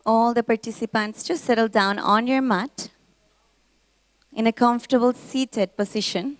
all the participants to settle down on your mat in a comfortable seated position.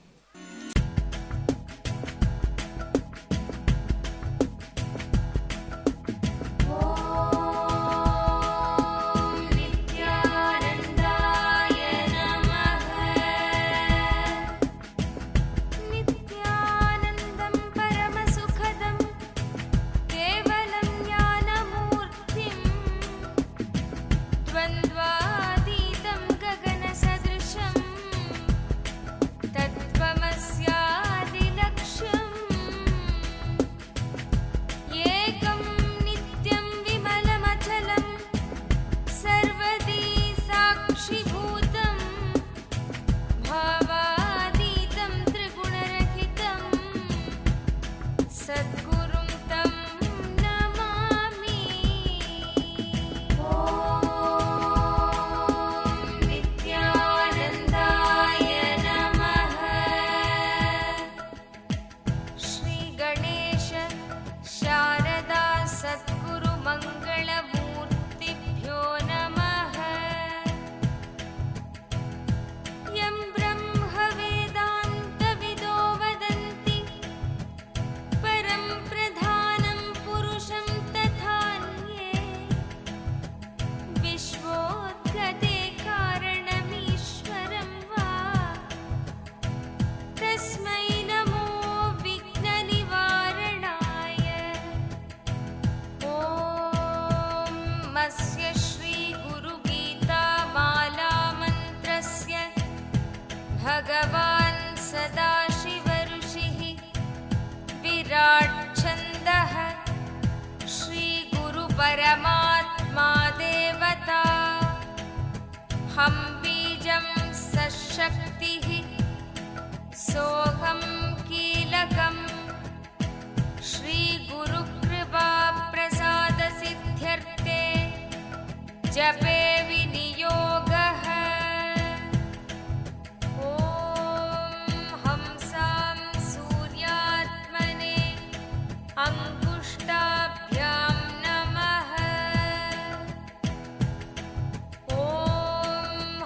भगवान् सदाशिवऋषिः विराट् छन्दः श्रीगुरुपरमात्मा देवता हं बीजं सशक्तिः सोऽहं कीलकम् श्रीगुरुकृपाप्रसादसिद्ध्यर्थे जपे विनियोगः अंगुष्टाभ्यां नमः ॐ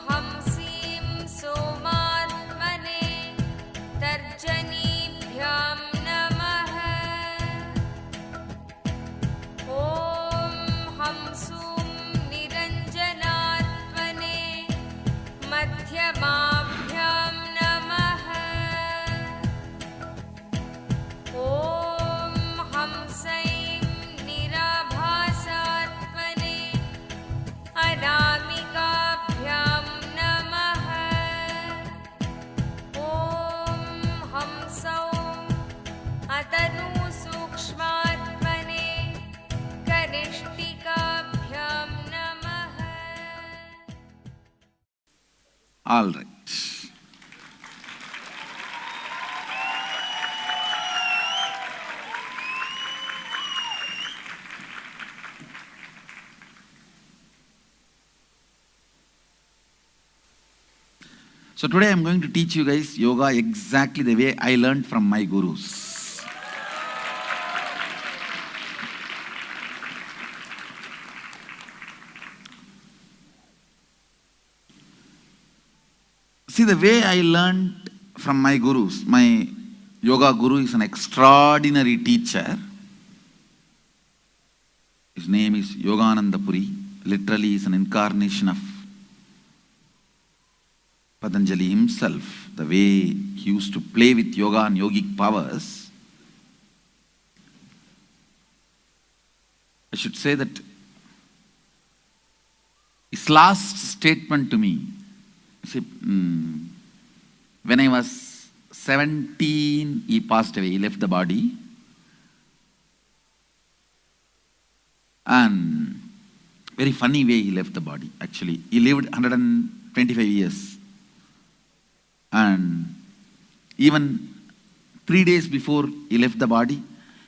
हंसीं सोमात्मने तर्जनीभ्यां नमः ॐ हंसूं निरञ्जनात्मने मध्यमाभ्यां नमः ॐ हंसैं निराभासात्मने अनामिकाभ्यां नमः ॐ हंसौं अतनुसूक्ष्मात्मने कनिष्ठिकाभ्यां नमः. All right. So today I am going to teach you guys yoga exactly the way I learned from my gurus. See, the way I learned from my gurus, my yoga guru is an extraordinary teacher. His name is Yogananda Puri. Literally, he is an incarnation of Patanjali himself. The way he used to play with yoga and yogic powers. I should say that his last statement to me, see, when I was 17, he passed away, he left the body. And very funny way he left the body, actually. He lived 125 years. And even 3 days before he left the body,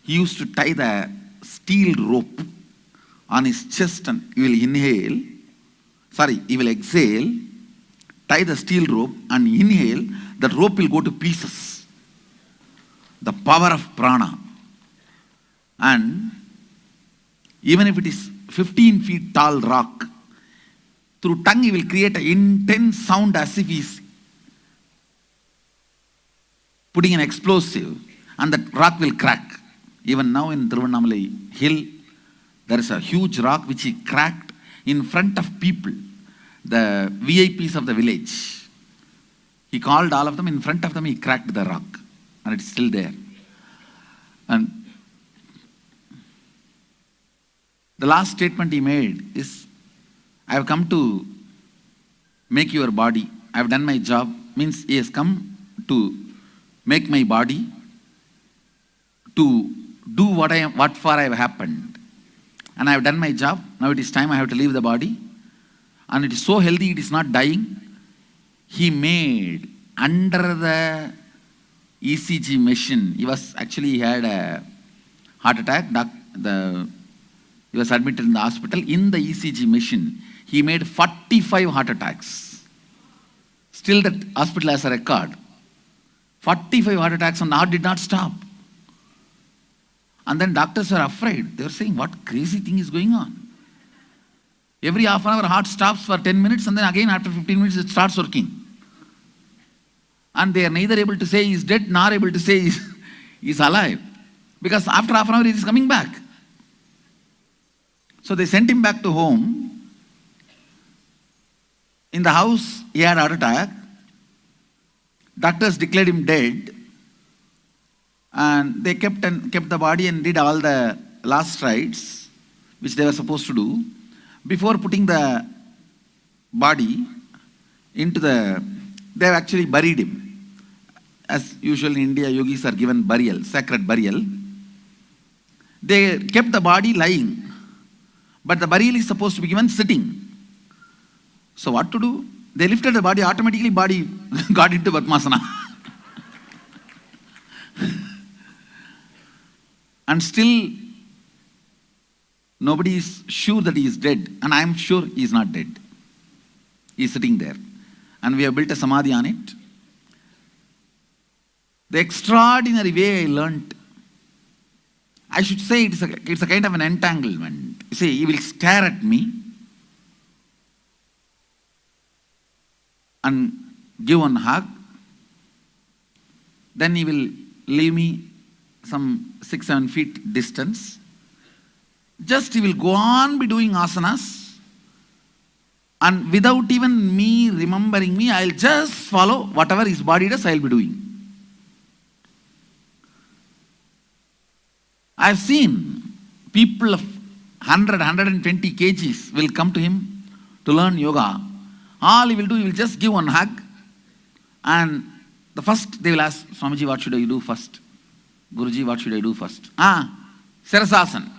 he used to tie the steel rope on his chest and he will exhale, tie the steel rope and inhale, that rope will go to pieces. The power of prana. And even if it is 15 feet tall rock. Through tongue he will create an intense sound as if he's putting an explosive, and that rock will crack. Even now in Tiruvannamalai hill, there is a huge rock which he cracked in front of people, the VIPs of the village. He called all of them, in front of them he cracked the rock, and it's still there. And the last statement he made is, I have come to make your body. I have done my job. Means he has come to make my body to do what for I have happened. And I have done my job. Now it is time I have to leave the body. And it is so healthy, it is not dying. He made under the ECG machine. He had a heart attack. He was admitted in the hospital. In the ECG machine, he made 45 heart attacks. Still that hospital has a record. 45 heart attacks, and the heart did not stop. And then doctors were afraid. They were saying, what crazy thing is going on? Every half an hour, heart stops for 10 minutes, and then again after 15 minutes, it starts working. And they are neither able to say he is dead, nor able to say he is alive. Because after half an hour, he is coming back. So they sent him back to home. In the house, he had a heart attack. Doctors declared him dead. And they kept the body and did all the last rites, which they were supposed to do. Before putting the body into they have actually buried him. As usual in India, yogis are given burial, sacred burial. They kept the body lying. But the burial is supposed to be given sitting. So what to do? They lifted the body, automatically body got into Padmasana. And still, nobody is sure that he is dead. And I am sure he is not dead. He is sitting there. And we have built a samadhi on it. The extraordinary way I learnt, I should say it's a kind of an entanglement. You see, he will stare at me and give one hug. Then he will leave me some 6-7 feet distance. Just he will go on be doing asanas, and without even me remembering me, I'll just follow whatever his body does, I'll be doing. I've seen people of 100, 120 kgs will come to him to learn yoga. All he will do, he will just give one hug, and the first they will ask, Swamiji, what should I do first? Guruji, what should I do first? Sirasasana.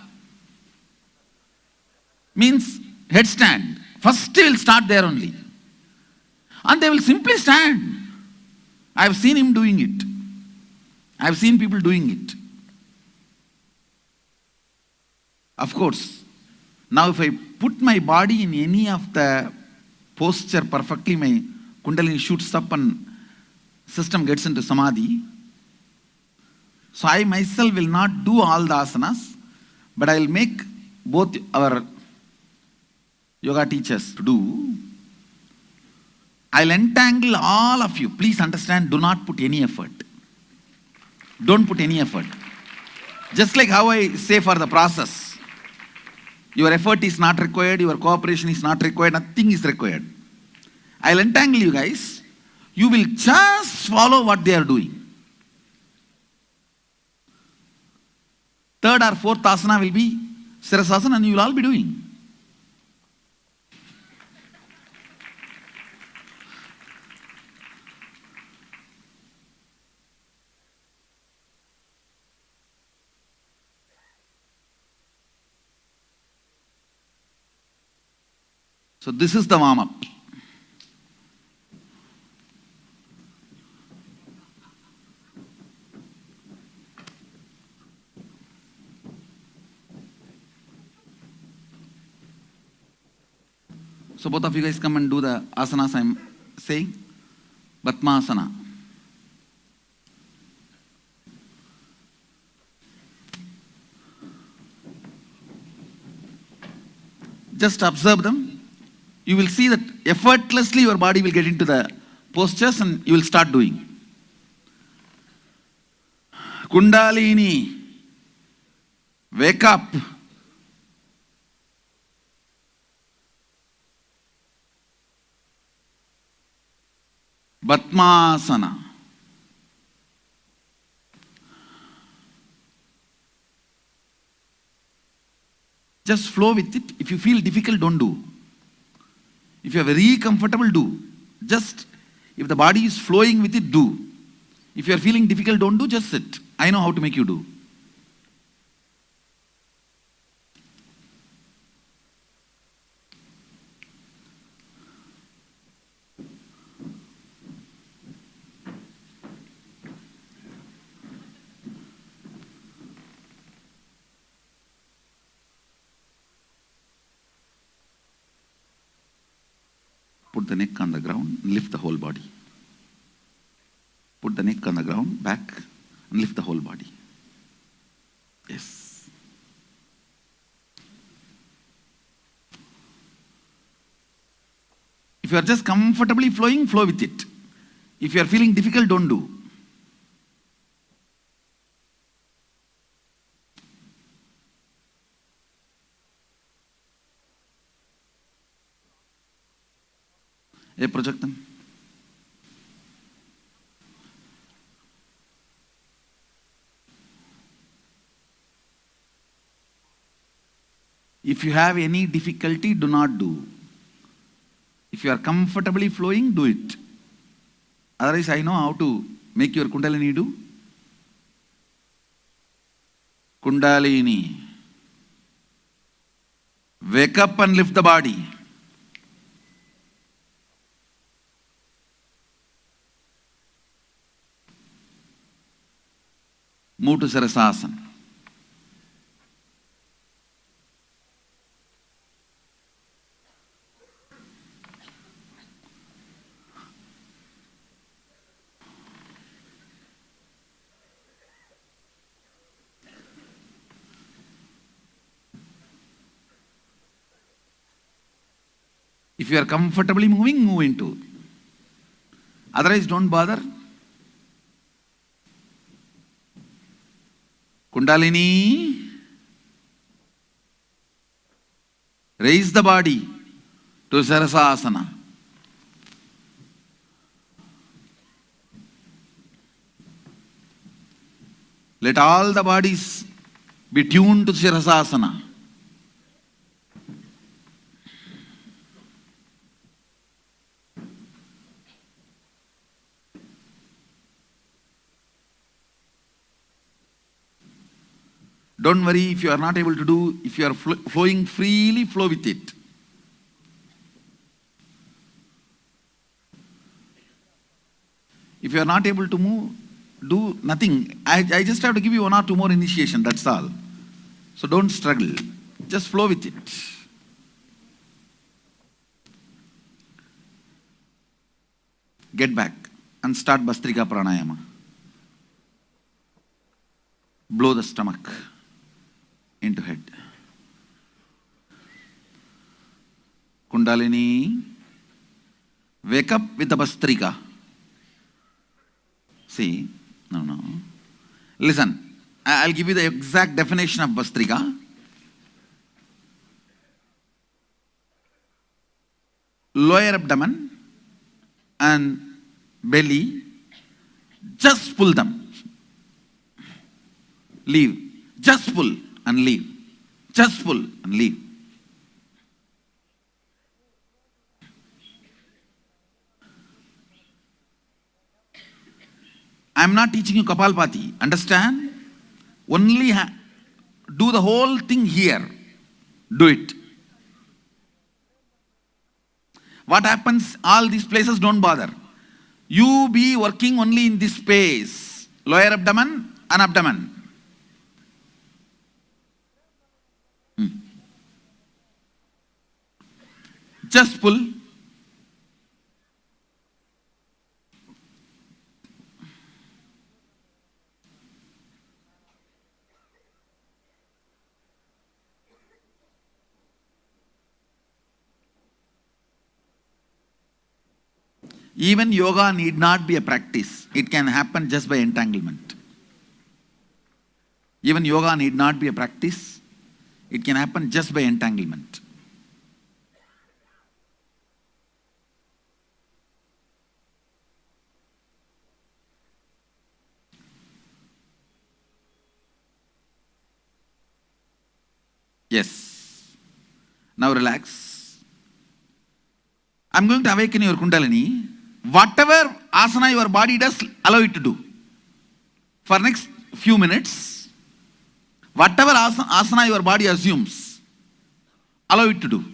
Means headstand. First he will start there only. And they will simply stand. I have seen him doing it. I have seen people doing it. Of course, now if I put my body in any of the posture perfectly, my Kundalini shoots up and system gets into Samadhi. So I myself will not do all the asanas, but I will make both our yoga teachers to do. I will entangle all of you. Please understand, do not put any effort. Don't put any effort. Just like how I say for the process, your effort is not required, your cooperation is not required, nothing is required. I will entangle you guys. You will just follow what they are doing. Third or fourth asana will be Sirasasana, and you will all be doing. So this is the warm-up. So both of you guys come and do the asanas I am saying. Padmasana. Just observe them. You will see that effortlessly your body will get into the postures and you will start doing. Kundalini, wake up. Batmasana. Just flow with it. If you feel difficult, don't do. If you are very comfortable, do. Just, if the body is flowing with it, do. If you are feeling difficult, don't do, just sit. I know how to make you do. Put the neck on the ground, lift the whole body. Put the neck on the ground, back, and lift the whole body. Yes. If you are just comfortably flowing, flow with it. If you are feeling difficult, don't do. Project them. If you have any difficulty, do not do. If you are comfortably flowing, do it. Otherwise, I know how to make your Kundalini do. Kundalini. Wake up and lift the body. Move to Sirasasana. If you are comfortably moving, move into. Otherwise, don't bother. Kundalini. Raise the body to Sirasasana. Let all the bodies be tuned to Sirasasana. Don't worry if you are not able to do, if you are flowing freely, flow with it. If you are not able to move, do nothing. I just have to give you 1 or 2 more initiation, that's all. So don't struggle. Just flow with it. Get back and start Bhastrika Pranayama. Blow the stomach into head. Kundalini, wake up with the Bhastrika. See, no. Listen, I'll give you the exact definition of Bhastrika. Lower abdomen and belly, just pull them. Leave. Just pull and leave. Just pull and leave. I am not teaching you Kapalbhati. Understand? Only do the whole thing here. Do it. What happens? All these places don't bother. You be working only in this space. Lower abdomen and abdomen. Just pull. Even yoga need not be a practice. It can happen just by entanglement. Even yoga need not be a practice. It can happen just by entanglement. Yes. Now relax. I'm going to awaken your Kundalini. Whatever asana your body does, allow it to do. For next few minutes, whatever asana your body assumes, allow it to do.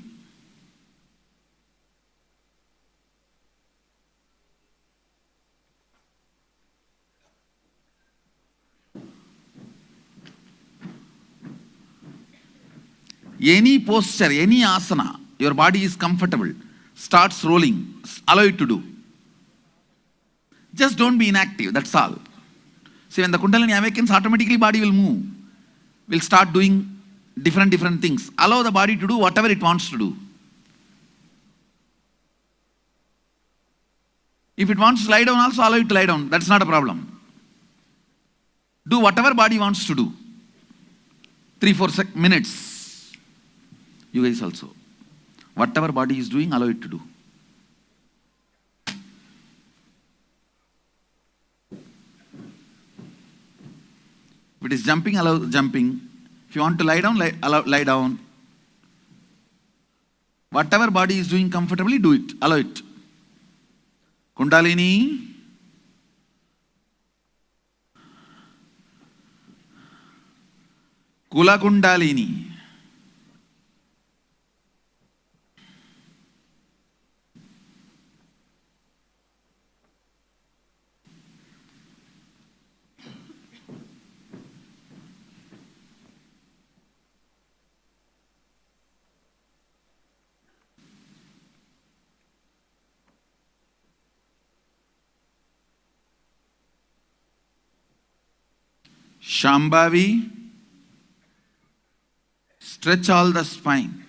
Any posture, any asana, your body is comfortable, starts rolling, allow it to do. Just don't be inactive, that's all. See, when the Kundalini awakens, automatically body will move, will start doing different things. Allow the body to do whatever it wants to do. If it wants to lie down also, allow it to lie down, that's not a problem. Do whatever body wants to do. 3-4 minutes. You guys also. Whatever body is doing, allow it to do. If it is jumping, allow jumping. If you want to lie down, lie down. Whatever body is doing comfortably, do it. Allow it. Kundalini. Kula Kundalini. Shambhavi, stretch all the spine.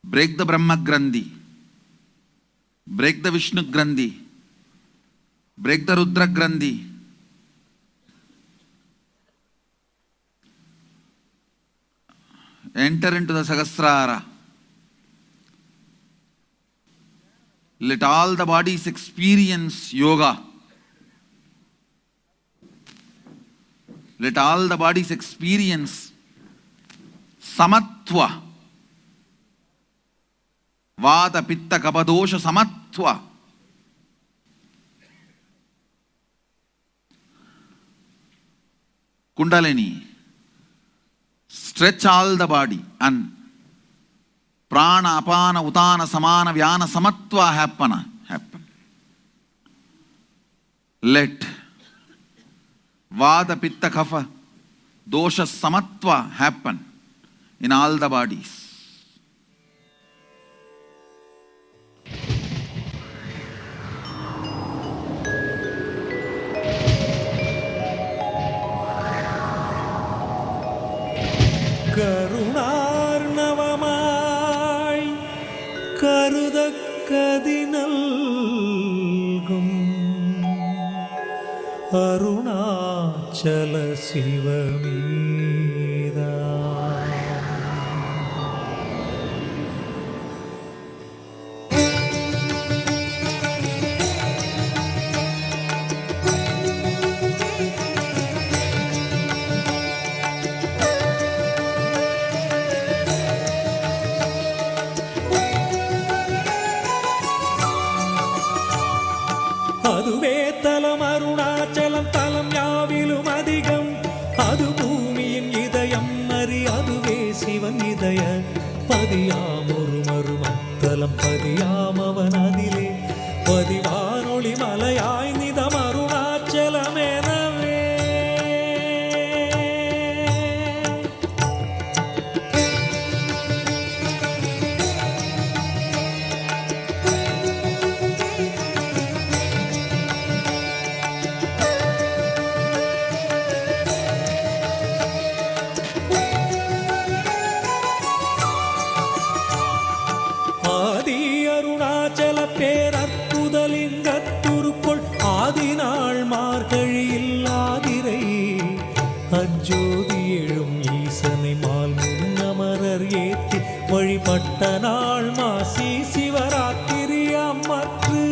Break the Brahma Grandhi. Break the Vishnu Grandhi. Break the Rudra Grandhi. Enter into the Sahasrara. Let all the bodies experience yoga. Let all the bodies experience samatva. Vata, pitta, kapha, dosha, samatva. Kundalini. Stretch all the body and prana, apana, utana, samana, vyana, samatva happen. Let Vada, Pitta, Kapha, Dosha, Samatva happen in all the bodies. கருணார்ணவமாய் கருதக்கதினல்கும் Arunachal சிவமீதா அதுவே தலம் அருணாச்சலம் தலம் யாவிலும் அதிகம் அது பூமியின் இதயம் அறி அதுவே சிவன் இதய பதியாம் ஒரு மருமத்தலம் பதியாம் அவன் அதிலே பதிவானொளி மலையாய் நிதம் அருணாச்சலம் எனவே வழிபட்ட நாள் மாசி சிவராத்திரி அம்மற்று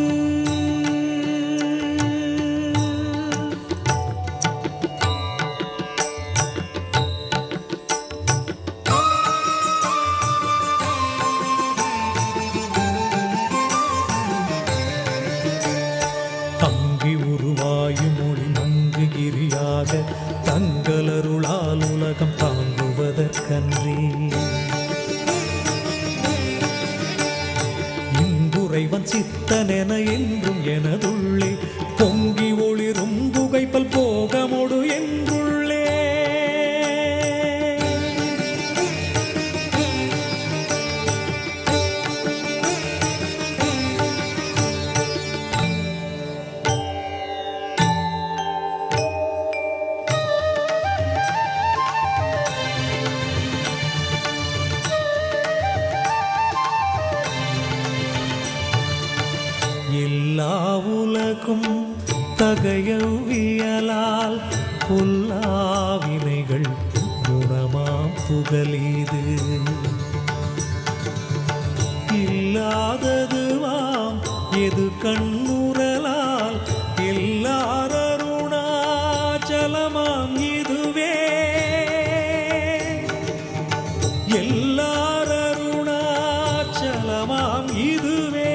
தங்கி உருவாயும் மொழி மங்குகிரியாக தங்களருளால் உலகம் தாங்குவதற்கன்றே இன்புறைவன் சித்தனென என்றும் எனதுள்ளே பொங்கி ஒளிரும் புகைப்பல் போகமொடு என்றுள்ளே எல்லா உலகும் தகையவியலால் பொல்லாவினைகள் குணமாம் புகலீது இல்லாததுவாம் எது கண்ணுறலால் எல்லாரருணாச்சலமாம் இதுவே எல்லாரருணாச்சலமாம் இதுவே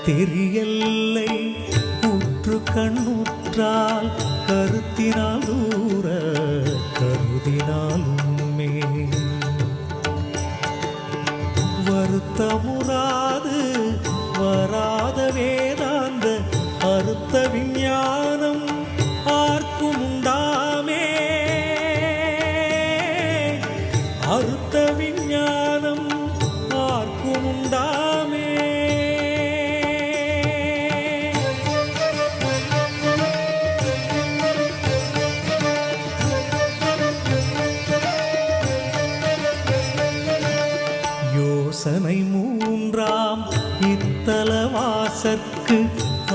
தெரியல்லை உற்று கண்ணுற்றால் கருத்தினால் தூர கருதினாலுமே வருத்தமுறாது வராத வேதாந்த அறுத்த விஞ்ஞானம் ஆர்க்கும் உண்டாமே அறுத்த விஞ்ஞானம் ஆர்க்கும் உண்டாமே யோசனை மூன்றாம் இத்தலவாசற்கு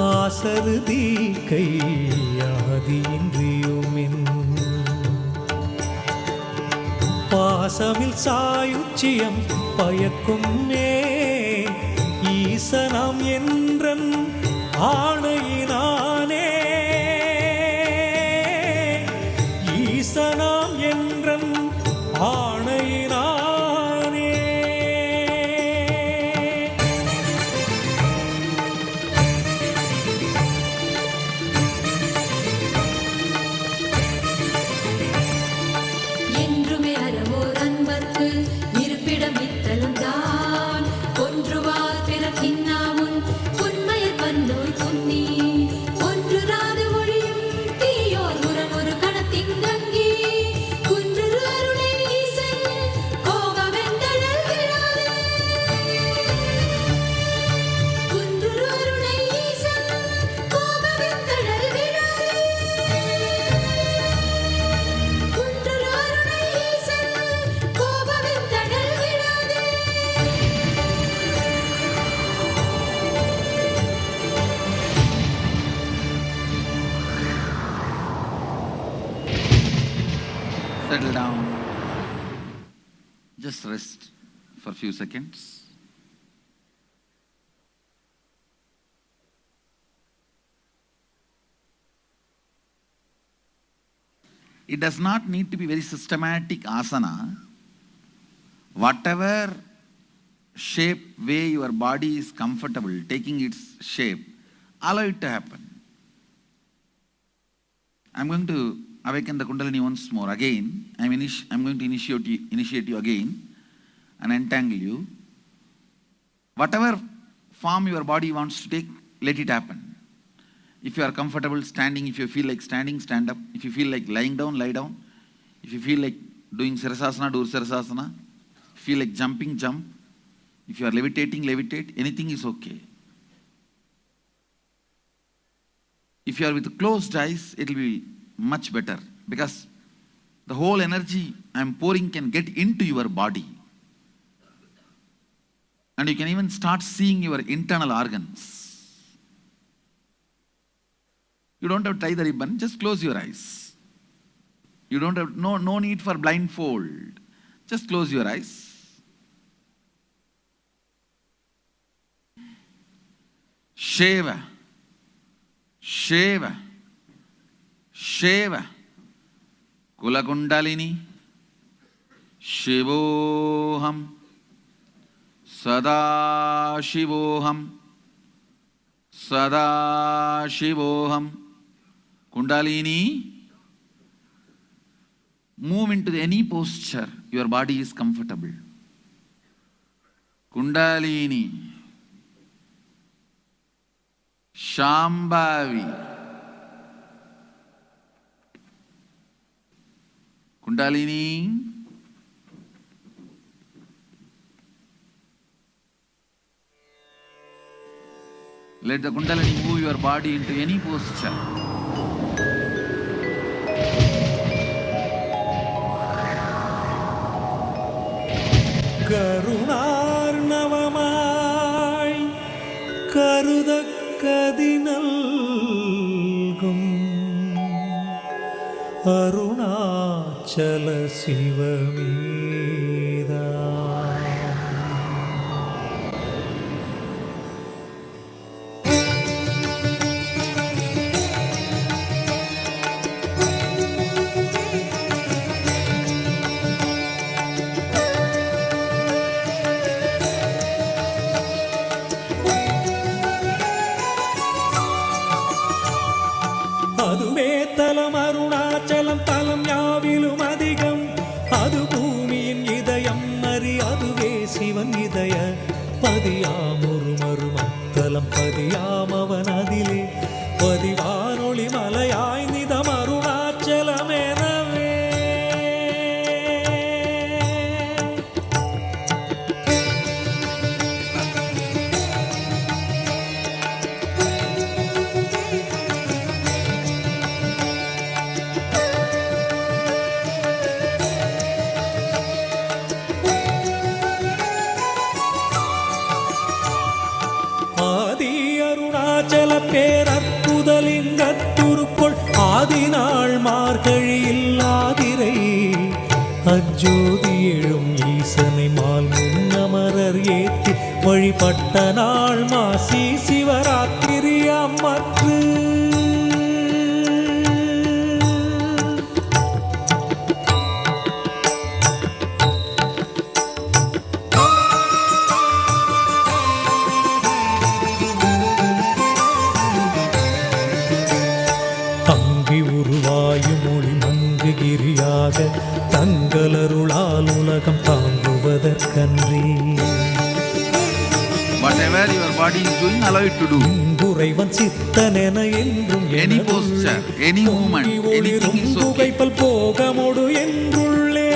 ஆசரு தீக்கை ஆதியின்றியுமின் பாசமில் சாயுச்சியம் பயக்கும் மே ஈசனாம் என்றன் ஆணையினானே ஈசனாம் என்றன் ஆணையினானே என்றுமே அறவோர் அன்பர்க்கு இருப்பிடம் இத்தலம்தான் ஒன்றுவார் பிறக்கின்னாமுன் உண்மையர் பன்னோய் துன்னி ஒன்றுராது ஒழியும் தீயோர் உரம் ஒரு கணத்தின் தங்கி குன்றுரு அருளை ஈசன் கோபவெந்தழல் விழாதே குன்றுரு அருளை ஈசன் கோபவெந்தழல் விழாதே குன்றுரு அருளை ஈசன் கோபவெந்தழல் விழாதே Settle down. Just rest for a few seconds. It does not need to be very systematic asana. Whatever shape, way your body is comfortable, taking its shape, allow it to happen. I'm going to awaken the Kundalini once more. Again, I'm going to initiate you again and entangle you. Whatever form your body wants to take, let it happen. If you are comfortable standing, if you feel like standing, stand up. If you feel like lying down, lie down. If you feel like doing Sirasasana, do Sirasasana. If you feel like jumping, jump. If you are levitating, levitate. Anything is okay. If you are with closed eyes, it will be much better because the whole energy I am pouring can get into your body. And you can even start seeing your internal organs. You don't have to tie the ribbon, just close your eyes. You don't have, no need for blindfold. Just close your eyes. Sheva, Sheva, Sheva, Kulakundalini, Shivoham, Sada Shivoham, Sada Shivoham, Kundalini. Move into any posture, your body is comfortable. Kundalini, Shambhavi, Kundalini, let the Kundalini move your body into any posture. கருணார்ணவமாய் கருதக்கதினல்கும் Arunachal சிவமீதா அதுவே தலம் அருணாச்சலம் தலம் யாவிலும் அதிகம் அது பூமியின் இதயம் அறி அதுவே சிவன் இதய பதியாம் ஒரு மருமத்தலம் பதியாம் அவன் அதிலே பதிவானொளி மலையாய் நிதம் அருணாச்சலம் எனவே பேரற்புதலிங்கத்துருக்குள் ஆதிநாள் மார்கழியில் ஆதிரை அஜோதி எழும் ஈசனை மால் முன்னமரர் ஏத்தி வழிபட்ட நாள் மாசி சிவராத்திரி அம்மற்று தங்களருளால் உலகம் தாங்குவதற்கன்றி Whatever your body is doing, allow it to do. குறைவன் சித்தனென என்றும் Any posture, any movement, anything is okay. புகைப்பல் போகமொடு என்றுள்ளே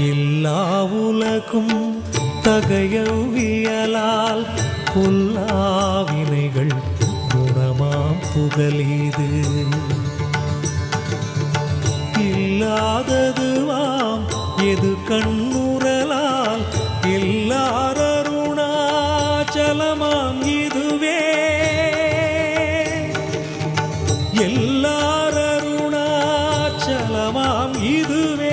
எல்லா உலகும் தகையவியலால் புல்லாவினைகள் குணமாம் புகலீது இல்லாததுவாம் எது கண்ணுறலால் எல்லாரருணாச்சலமாம் இதுவே எல்லாரருணாச்சலமாம் இதுவே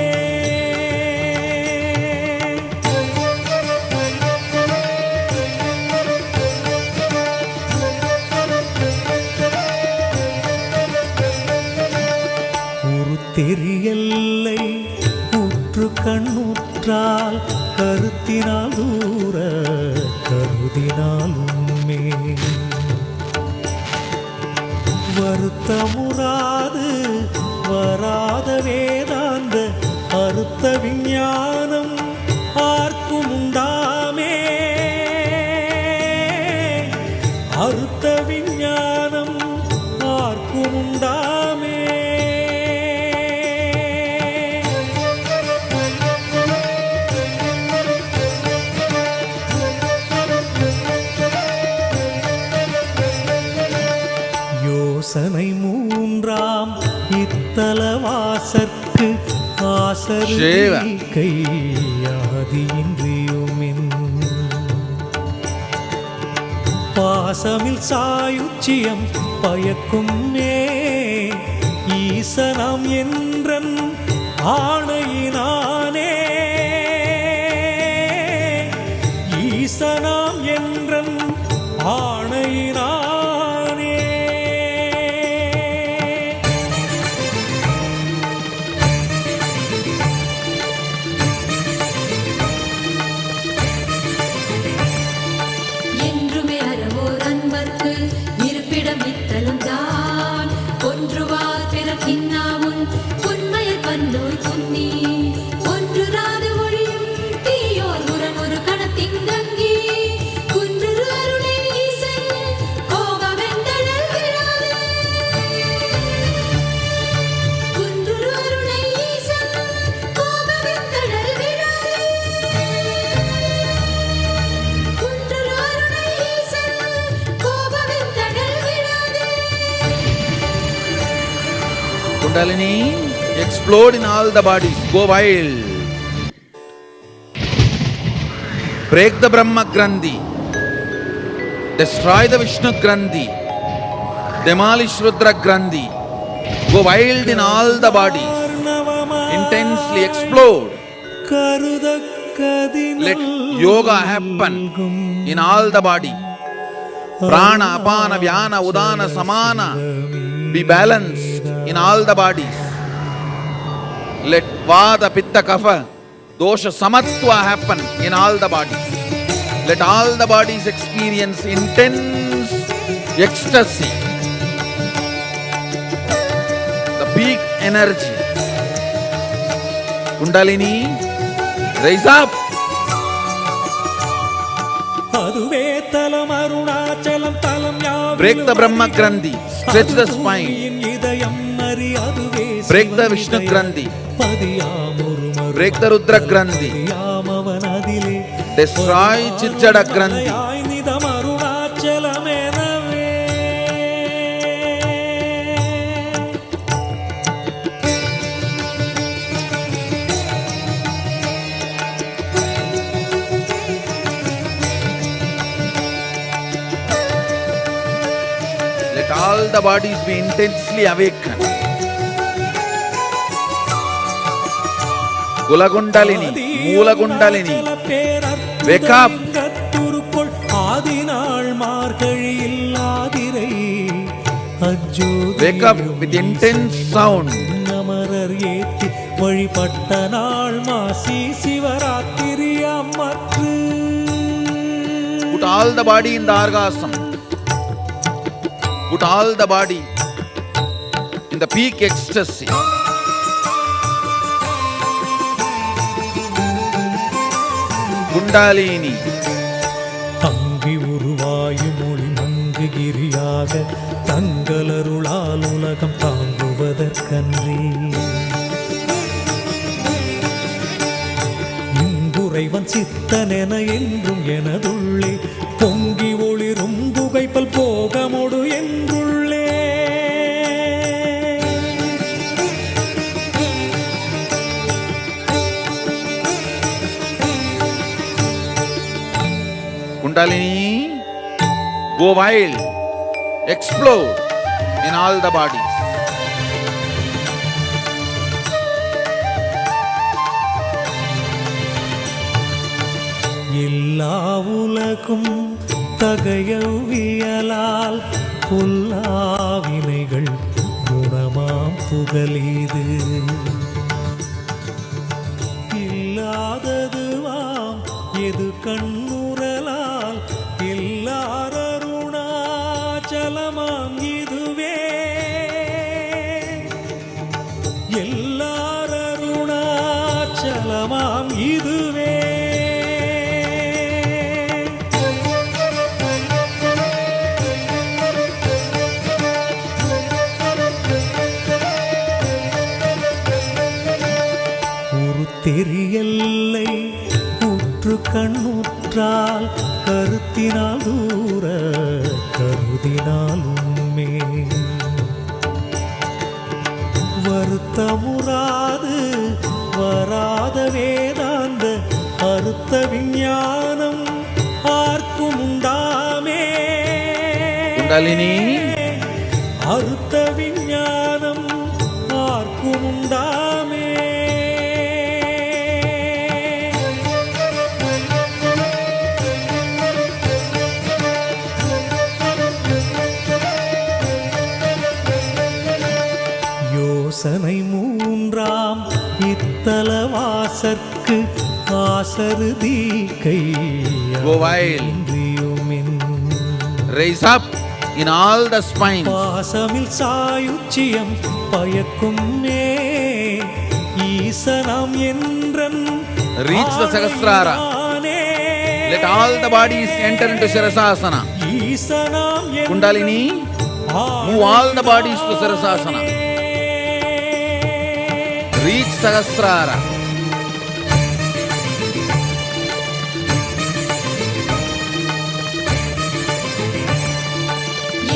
தெரியல்லை உற்று கண்ணுற்றால் கருத்தினால் தூர கருதினாலுமே வருத்தமுறாது வராத வேதாந்த அறுத்த விஞ்ஞானம் ஆர்க்கும் உண்டாமே அறுத்த விஞ்ஞானம் ஆர்க்கும் உண்டாமே தாசர்க்கு ஆசரு சேவ. கையாதியின்றியுமின் பாசமில் சாயுச்சியம் பயக்கும் ஈசனாம் என்றன் ஆணையினானே ஈசனாம் என்றன் ஆணையினானே என்றுமே அறவோர் அன்பர்க்கு இருப்பிடம் இத்தலம் தான் ஒன்றுவார் பிறக்கின்னாமுன் உண்மையர் பன்னோய் புன்னி ஒன்றுராது ஒழியும் தீயோர் உறமொரு கணத்திங்கங்கி குன்றுரு அருளை ஈசன் கோபவெந்தழல் விழாதே குன்றுரு அருளை ஈசன் கோபவெந்தழல் விழாதே குன்றுரு அருளை ஈசன் கோபவெந்தழல் விழாதே Kundalini, explode in all the bodies, go wild. Break the Brahma Grandhi, destroy the Vishnu Grandhi, demolish Rudra Grandhi, go wild in all the bodies, intensely explode. Let yoga happen in all the body. Prana, Apana, Vyana, Udana, Samana be balanced in all the bodies. Let Vada, Pitta, Kapha, Dosha, Samatva happen in all the bodies. Let all the bodies experience intense ecstasy, the peak energy. Kundalini, rise up. அதுவே தலம் அருணாச்சலம் தலம் Break the Brahma Grandhi, stretch the spine. இதயம் அறி அதுவே Break the Vishnu Grandhi, பதியாமொரு break the Rudra Grandhi, யாமவன் அதிலே destroy Chijjada Grandhi. நிதம் அருணாச்சலமெனவே Let all the bodies be intensely awakened. Kulagundalini, Moolagundalini, wake up. கத்துருக்குள் ஆதிநாள் மார்கழியில் Aathirai அஜோதி Wake up with intense sound. அமரர் ஏத்தி வழிபட்ட நாள் மாசி Shivaratri அம்மற்று Put all the body in the orgasm. Put all the body in the peak ecstasy. Kundalini, அங்கி உருவாயும் மொழி மங்குகிரியாக தங்களருளால் உலகம் தாங்குவதற்கன்றி இங்குறைவன் சித்தனென என்றும் எனதுள்ளே பொங்கி ஒளிரும் புகைப்பல் போகமொடு என்றுள்ளே Kundalini, go wild, explode in all the bodies. எல்லா உலகும் தகையவியலால் புல்லாவினைகள் குணமாம் புகலீது இல்லாததுவாம் எது கண்ணுறலால் எல்லாரருணாச்சலமாம் இதுவே எல்லாரருணாச்சலமாம் இதுவே தெரியல்லை உற்று கண்ணுற்றால் கருத்தினால் தூர கருதினாலுமே வருத்தமுறாது வராத வேதாந்த அறுத்த விஞ்ஞானம் ஆர்க்கும் உண்டாமே. குண்டலினி அறுத்த விஞ்ஞானம் ஆர்க்கும் உண்டாமே. யோசனை மூன்றாம் இத்தலவாசற்கு ஆசருதி Go wild. Raise up in all the spines. பாசமில் சாயுச்சியம் பயக்கும்மே ஈசனாம் என்றன் Reach the Sahasrara. Let all the bodies enter into Sirasasana. ஈசனாம் Kundalini, move all the bodies to Sirasasana. Reach Sahasrara.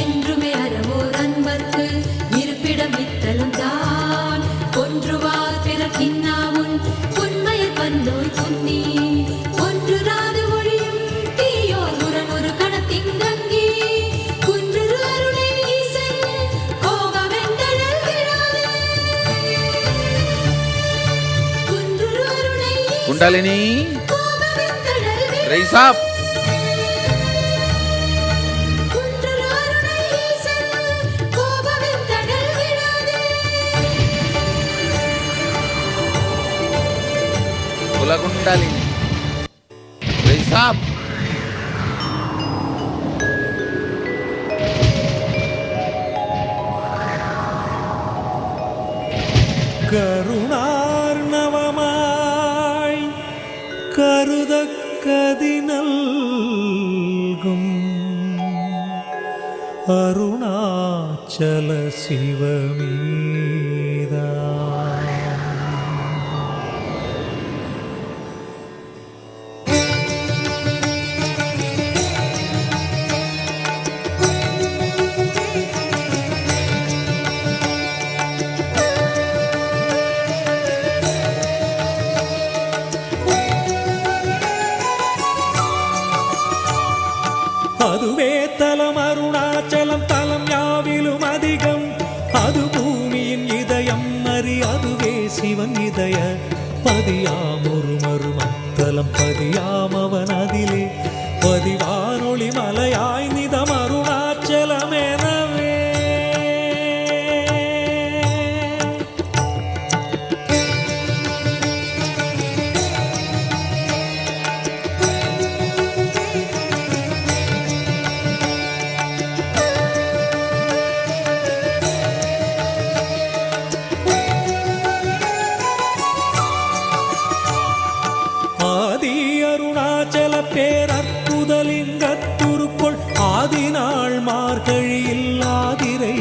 என்றுமே அறவோர் அன்பர்க்கு இருப்பிடம் இத்தலம் தான் ஒன்றுவார் பிறக்கின்னாவுன் உண்மையர் பன்னோய் துன்னி ஒன்றுராது ஒழியும் தீயோர் முரணொரு கணத்திங்கங்கி குன்றுரு அருளை ஈசன் கோபமெந்தழல் விழாதே. குன்றுரு அருளை ஈசன் Kundalini, கோபமெந்தழல் விழாதே. raise up. குன்றுரு அருளை ஈசன் கோபமெந்தழல் விழாதே. Kula Kundalini, raise up. கருணார்ணவமாய் கருதக்கதினல்கும் Arunachal சிவமீதா. அதுவே தலம் அருணாச்சலம் தலம் யாவிலும் அதிகம் அது பூமியின் இதயம் அறி அதுவே சிவன் இதய பதியாம் ஒரு மறுமத்தலம் பதியாம் அவன் அதிலே பதிவானொளி மலையாய் நிதம் அருணாச்சலம் எனவே. ஆதி அருணாச்சல பேரற்புதலிங்கத்துருக்குள் ஆதிநாள் மார்கழியில் ஆதிரை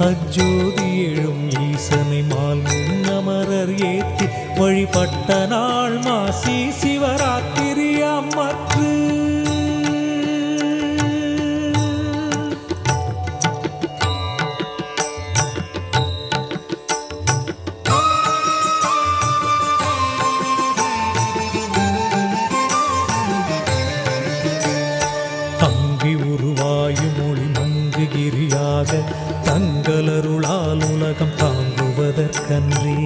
அஜோதி எழும் ஈசனை மால் முன்னமரர் ஏத்தி வழிபட்ட நாள் மாசி சிவராத்திரி அம்மற்று. தங்கி உருவாயும் மொழி மங்குகிரியாக தங்களருளால் உலகம் தாங்குவதற்கன்றி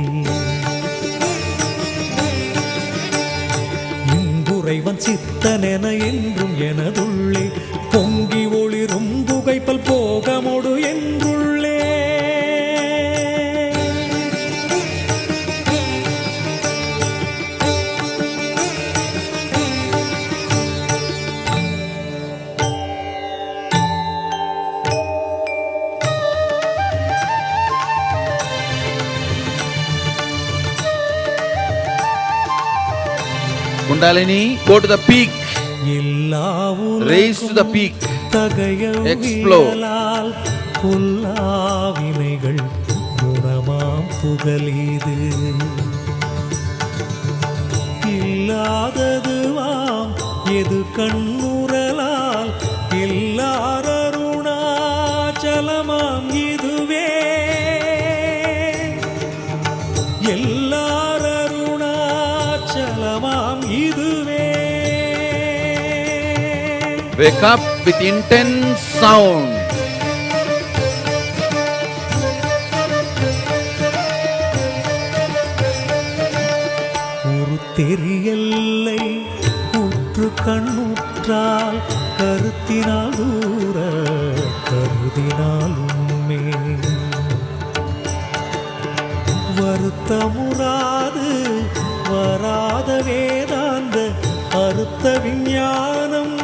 இங்குறைவன் சித்தனென என்றும் எனதுள்ளே பொங்கி ஒளிரும் புகைப்பல் போகமொடு என்றுள்ளே. Kundalini, go to the peak. Raise to the peak. Explore. புல்லாவினைகள் குணமாம் புகலீது இல்லாததுவாம் எது கண்ணுறலால் இல்லாரருணாச்சலமாம் இதுவே. எல்லார் அருணாச்சலமாம் இதுவே. Wake up with intense sound. ஒரு தெரியல்லை உற்று கண்ணுற்றால் கருத்தினால் தூர கருதினாலுமே வருத்தமுறாது வராத வேதாந்த அறுத்த விஞ்ஞானம்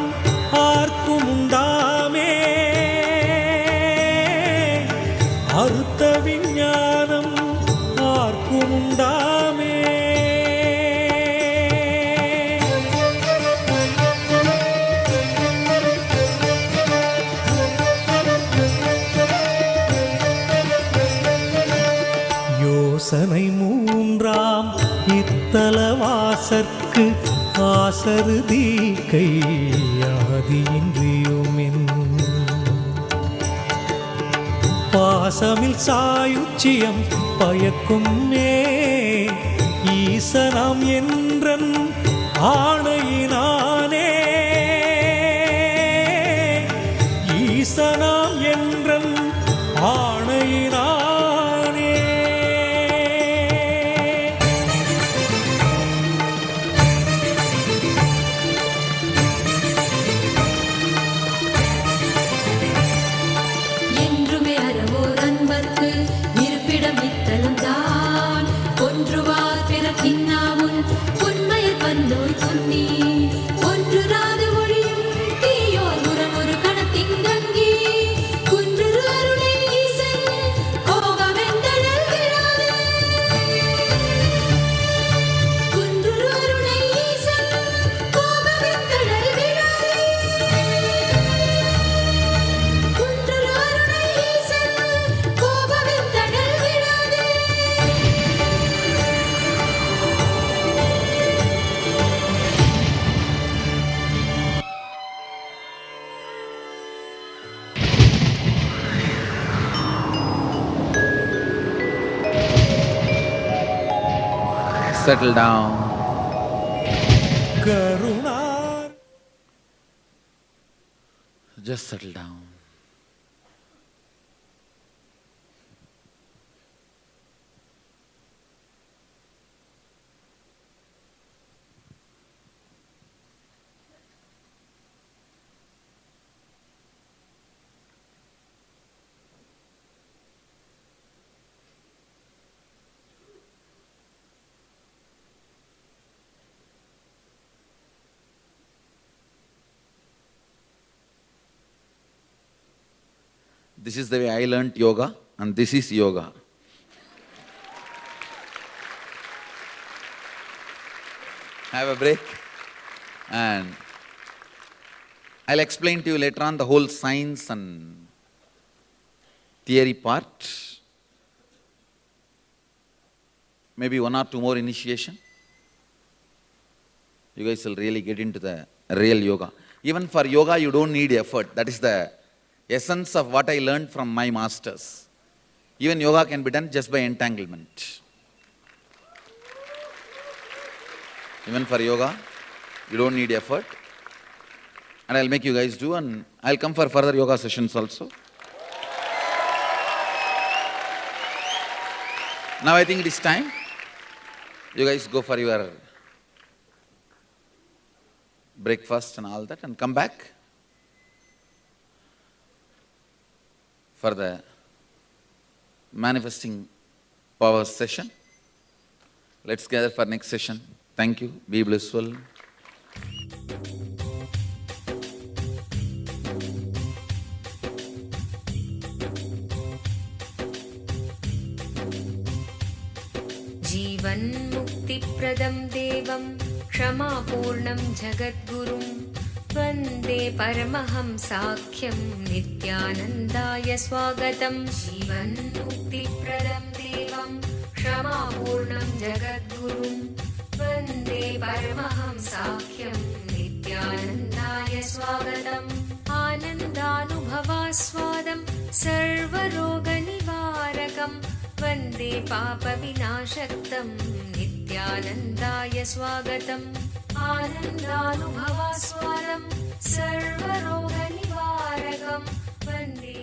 ஆர்க்கும் உண்டாமே. அறுத்த விஞ்ஞானம் ஆர்க்கும் உண்டாமே. யோசனை மூன்றாம் இத்தலவாசற்கு ஆசருதி கையாதியின்றியுமின் பாசமில் சாயுச்சியம் பயக்கும் மே ஈசனாம் என்றன் ஆணையினானே. ஈசனாம் என்றன் ஆணையினானே. என்றுமே அறவோர் அன்பர்க்கு இருப்பிடம் இத்தலம் தான். ஒன்றுவார் பிறக்கின்னாமுன் உண்மையில் பன்னோய் துன்னி ஒன்றுராது ஒழியும் தீயோர் உரம் ஒரு கணத்திங்கங்கி குன்றுரு அருளை ஈசன் கோபமெந்தழல் விழாது. குன்றுரு அருளை ஈசன் கோபமெந்தழல் விழாது. குன்றுரு அருளை ஈசன் கோபமெந்தழல் விழாது. Settle down. Karuna Just settle down. This is the way I learnt yoga, and this is yoga. Have a break, and I'll explain to you later on the whole science and theory part. Maybe one or two more initiation. You guys will really get into the real yoga. Even for yoga, you don't need effort. That is the essence of what I learned from my masters. Even yoga can be done just by entanglement. Even for yoga, you don't need effort. And I'll make you guys do, and I'll come for further yoga sessions also. Now I think it is time. You guys go for your breakfast and all that, and come back for the manifesting power session. Let's gather for next session. Thank you. Be blissful. जीवन मुक्तिप्रदं देवं क्षमापूर्णं जगद्गुरुं वन्दे परमहंसाख्यं नित्यानन्दाय स्वागतं. जीवन मुक्तिप्रदं देवं क्षमापूर्णं जगद्गुरुं वन्दे परमहंसाख्यं नित्यानन्दाय स्वागतम्. आनन्दानुभवास्वादं सर्वरोगनिवारकं वन्दे पापविनाशक्तं नित्यानन्दाय स्वागतम् आनन्दानुभवास्वादं सर्वरोगनिवारकं वन्दे